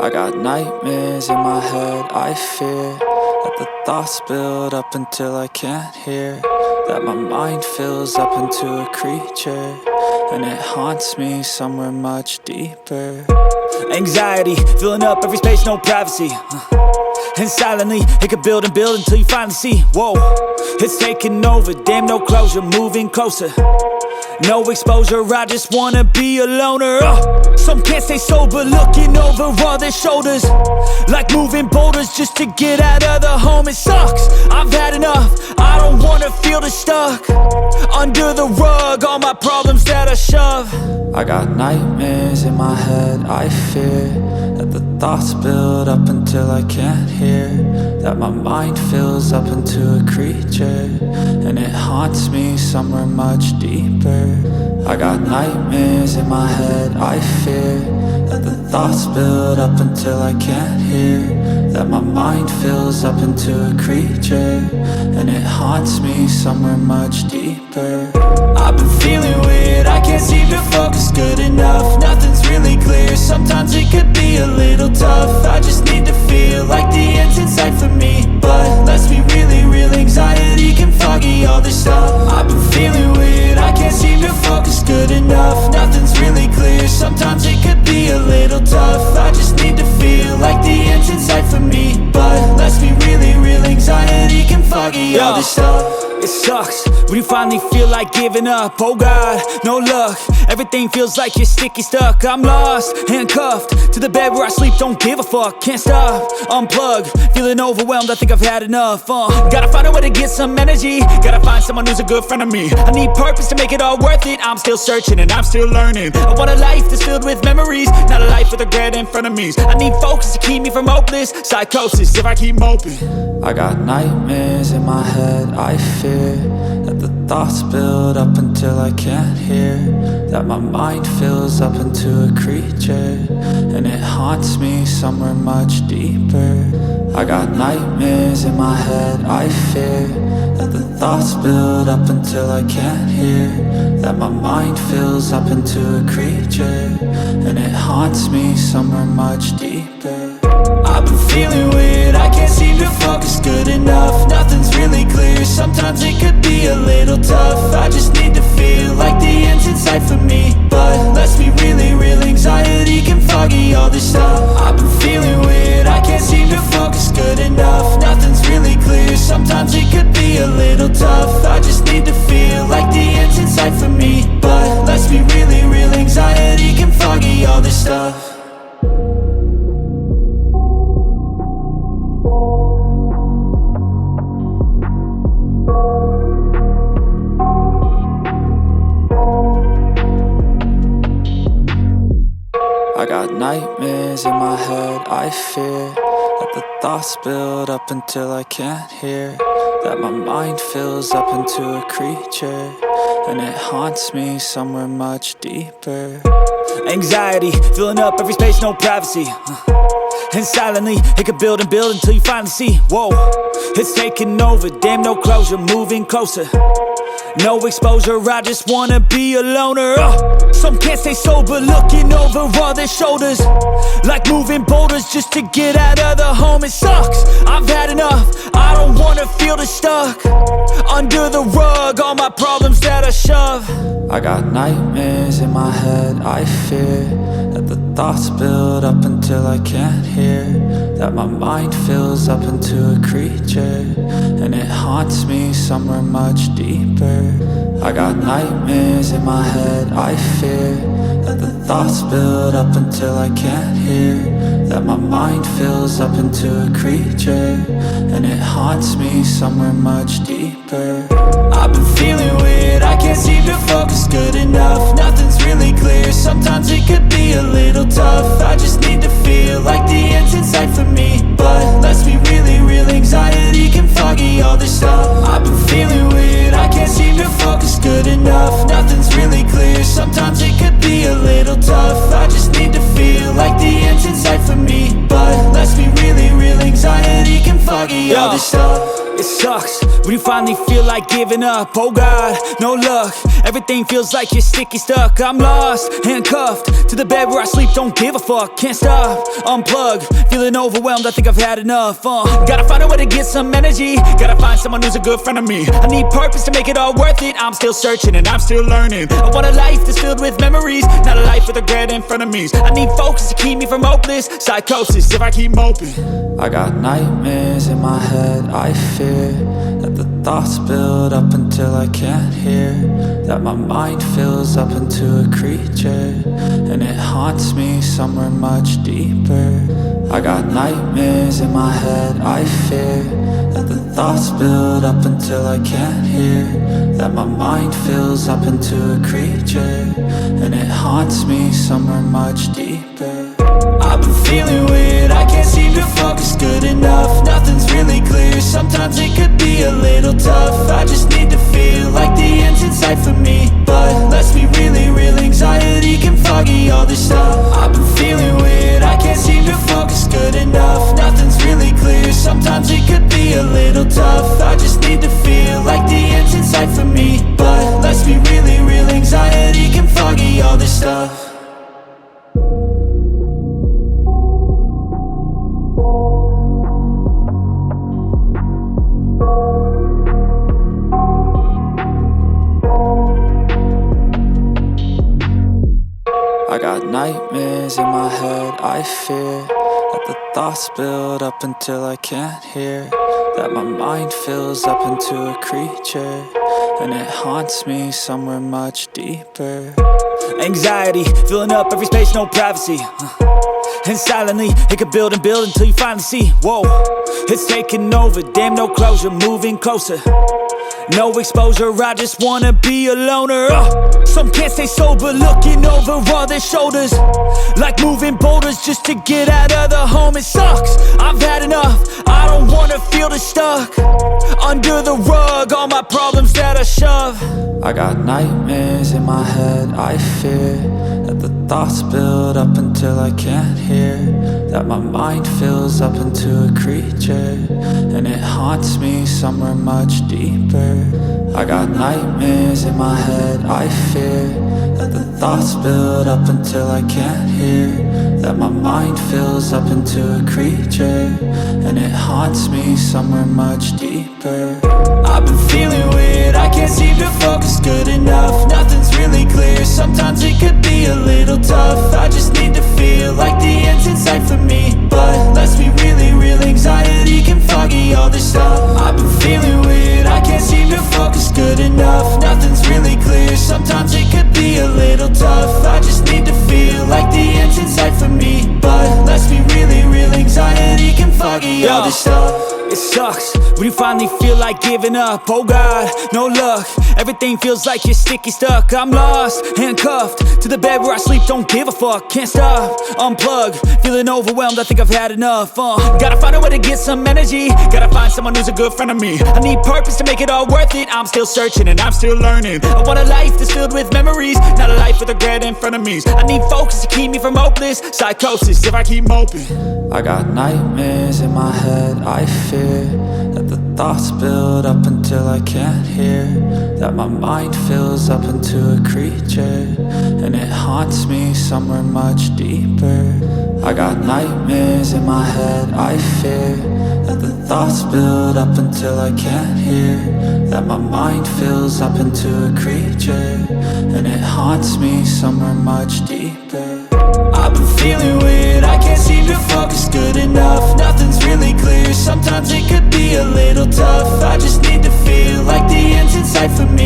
I got nightmares in my head, I fear that the thoughts build up until I can't hear, that my mind fills up into a creature, and it haunts me somewhere much deeper. Anxiety, filling up every space, no privacy. And silently, it could build and build until you finally see, whoa, it's taking over, damn no closure, moving closer. No exposure, I just wanna be a loner. Some can't stay sober, looking over all their shoulders, like moving boulders just to get out of the home. It sucks, I've had enough, I don't wanna feel the stuck under the rug, all my problems that I shove. I got nightmares in my head, I fear that the thoughts build up until I can't hear, that my mind fills up into a creature, and it haunts me somewhere much deeper. I got nightmares in my head, I fear that the thoughts build up until I can't hear, that my mind fills up into a creature, and it haunts me somewhere much deeper. I've been feeling weird, I can't seem to focus good enough. Nothing's really clear, sometimes it could be a little tough. I just need to feel like the end's in sight for me, but let's be really real, anxiety can foggy all this stuff. I've been feeling weird, I can't seem to focus good enough. Nothing's really clear, sometimes it could be a little tough. I just need to feel like the end's in sight for me, but let's be really real, anxiety can foggy all this stuff. It sucks when you finally feel like giving up. Oh God, no luck, everything feels like you're sticky stuck. I'm lost, handcuffed to the bed where I sleep, don't give a fuck. Can't stop, unplug, feeling overwhelmed, I think I've had enough. Gotta find a way to get some energy, gotta find someone who's a good friend of me. I need purpose to make it all worth it, I'm still searching and I'm still learning. I want a life that's filled with memories, not a life with regret and frenemies. I need focus to keep me from hopeless psychosis if I keep moping. I got nightmares in my head, I fear that the thoughts build up until I can't hear, that my mind fills up into a creature, and it haunts me somewhere much deeper. I got nightmares in my head, I fear that the thoughts build up until I can't hear, that my mind fills up into a creature, and it haunts me somewhere much deeper. I've been feeling weird, I can't seem to focus good enough. Nothing's really clear, sometimes it could be a little tough. I just need to feel like the end's in sight for me, but let's be really real, anxiety can foggy all this stuff. I've been feeling weird, I can't seem to focus good enough. Nothing's really clear, sometimes it could be a little tough. I just need to feel like the end's in sight for me, but let's be really real, anxiety can foggy all this stuff. I got nightmares in my head, I fear that the thoughts build up until I can't hear, that my mind fills up into a creature, and it haunts me somewhere much deeper. Anxiety, filling up every space, no privacy. And silently, it could build and build until you finally see, whoa, it's taking over, damn no closure, moving closer. No exposure, I just wanna be a loner. Some can't stay sober, looking over all their shoulders, like moving boulders just to get out of the home. It sucks, I've had enough, I don't wanna feel the stuck under the rug, all my problems that I shove. I got nightmares in my head, I fear that the thoughts build up until I can't hear, that my mind fills up into a creature, and it haunts me somewhere much deeper. I got nightmares in my head, I fear that the thoughts build up until I can't hear, that my mind fills up into a creature, and it haunts me somewhere much deeper. I've been feeling weird, I can't seem to focus good enough. Nothing's really clear, sometimes it could be a little tough. I just need to feel like the end's in sight for me, but let's be really real, anxiety can foggy all this stuff. I've been feeling weird, I can't seem to focus good enough. Nothing's really clear, sometimes it could be a little tough. I just need to feel like the end's in sight for me, but let's be really real, anxiety can foggy all this stuff. It sucks when you finally feel like giving up. Oh God, no luck. Everything feels like you're sticky stuck. I'm lost, handcuffed to the bed where I sleep. Don't give a fuck, can't stop. Unplug, feeling overwhelmed. I think I've had enough. Gotta find a way to get some energy. Gotta find someone who's a good friend of me. I need purpose to make it all worth it. I'm still searching and I'm still learning. I want a life that's filled with memories, not a life with regret in front of me. I need focus to keep me from hopeless psychosis if I keep moping. I got nightmares in my head. I fear that the thoughts build up until I can't hear, that my mind fills up into a creature, and it haunts me somewhere much deeper. I got nightmares in my head. I fear that the thoughts build up until I can't hear, that my mind fills up into a creature, and it haunts me somewhere much deeper. I've been feeling weird, I can't seem to focus good enough. Nothing's really clear, sometimes it could be a little tough. I just need to feel like the end's in sight for me, but let's be really real, anxiety can foggy all this stuff. I've been feeling weird, I can't seem to focus good enough. Nothing's really clear, sometimes it could be a little tough. I just need to feel like the end's in sight for me, but let's be really real, anxiety can foggy all this stuff. I got nightmares in my head. I fear that the thoughts build up until I can't hear, that my mind fills up into a creature, and it haunts me somewhere much deeper. Anxiety filling up every space, no privacy. And silently, it could build and build until you finally see, whoa, it's taking over, damn, no closure, moving closer. No exposure, I just wanna be a loner. Some can't stay sober, looking over all their shoulders, like moving boulders just to get out of the home. It sucks, I've had enough, I don't wanna feel the stuck under the rug, all my problems that I shove. I got nightmares in my head. I fear that the thoughts build up until I can't hear, that my mind fills up into a creature, and it haunts me somewhere much deeper. I got nightmares in my head. I fear that the thoughts build up until I can't hear, that my mind fills up into a creature, and it haunts me somewhere much deeper. I've been feeling weird, I can't seem to focus good enough. Nothing's really clear, sometimes it could be a little tough. I just need to feel like the end's in sight for me, but let's be really real, anxiety can foggy all this stuff. I've been feeling weird, I can't seem to focus good enough. Nothing's really clear, sometimes it could be a little tough. I just need to feel like the end's in sight for me, but let's be really real, anxiety can foggy all this stuff. It sucks when you finally feel like giving up. Oh God, no luck. Everything feels like you're sticky stuck. I'm lost, handcuffed to the bed where I sleep. Don't give a fuck, can't stop. Unplug, feeling overwhelmed. I think I've had enough. Gotta find a way to get some energy. Gotta find someone who's a good friend of me. I need purpose to make it all worth it. I'm still searching and I'm still learning. I want a life that's filled with memories, not a life with regret in front of me. I need focus to keep me from hopeless psychosis if I keep moping. I got nightmares in my head. I fear that the thoughts build up until I can't hear, that my mind fills up into a creature, and it haunts me somewhere much deeper. I got nightmares in my head. I fear that the thoughts build up until I can't hear, that my mind fills up into a creature, and it haunts me somewhere much deeper. I've been feeling weird, I can't seem to focus good enough. Nothing's really clear, sometimes it could be a little tough. I just need to feel like the end's in sight for me,